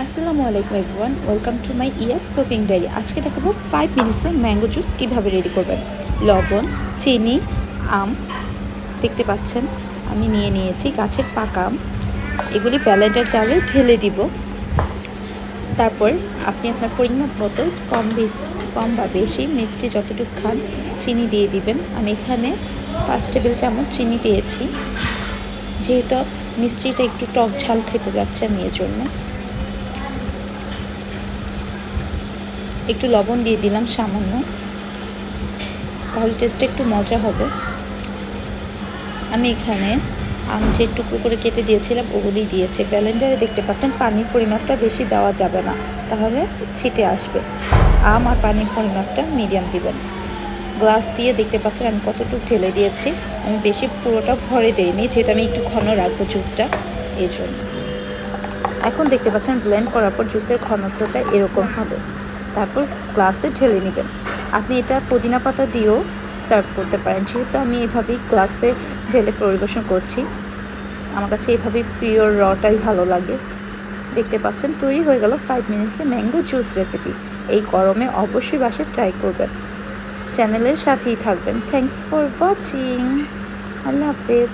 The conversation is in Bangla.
আসসালামু আলাইকুম everyone, welcome to my Yas cooking diary. আজকে দেখাবো 5 মিনিটসে ম্যাঙ্গো জুস কীভাবে রেডি করবেন। লবণ, চিনি, আম দেখতে পাচ্ছেন আমি নিয়েছি গাছের পাকা আম। এগুলি ব্লেন্ডার জারে ঢেলে দিব। তারপর আপনি আপনার পরিমাপ মতো কম বা বেশি মিষ্টি যতটুকু খান চিনি দিয়ে দিবেন। আমি এখানে 5 টেবিল চামচ চিনি দিয়েছি, যেহেতু মিষ্টিটা একটু টক ঝাল খেতে যাচ্ছে আমি এর জন্য। একটু লবণ দিয়ে দিলাম সামান্য, তাহলে টেস্টটা একটু মজা হবে। আমি এখানে আম যে টুকরো করে কেটে দিয়েছিলাম ওগুলি দিয়েছি। ব্লেন্ডারে দেখতে পাচ্ছেন পানির পরিমাপটা বেশি দেওয়া যাবে না, তাহলে ছিটে আসবে। আম আর পানির পরিমাপটা মিডিয়াম দিবেন। গ্লাস দিয়ে দেখতে পাচ্ছেন আমি কতটুকু ঢেলে দিয়েছি। আমি বেশি পুরোটা ভরে দিইনি, যেহেতু আমি একটু ঘন রাখবো জুসটা, এই জন্য। এখন দেখতে পাচ্ছেন ব্লেন্ড করার পর জুসের ঘনত্বটা এরকম হবে। তারপর গ্লাসে ঢেলে নেবেন। আপনি এটা পুদিনা পাতা দিয়েও সার্ভ করতে পারেন, যেহেতু আমি এভাবেই গ্লাসে ঢেলে পরিবেশন করছি। আমার কাছে এভাবেই পিওর রটাই ভালো লাগে। দেখতে পাচ্ছেন তৈরি হয়ে গেল 5 মিনিটসে ম্যাঙ্গো জুস রেসিপি। এই গরমে অবশ্যই বাসায় ট্রাই করবেন। চ্যানেলের সাথেই থাকবেন। Thanks for watching. আল্লাহ হাফেজ।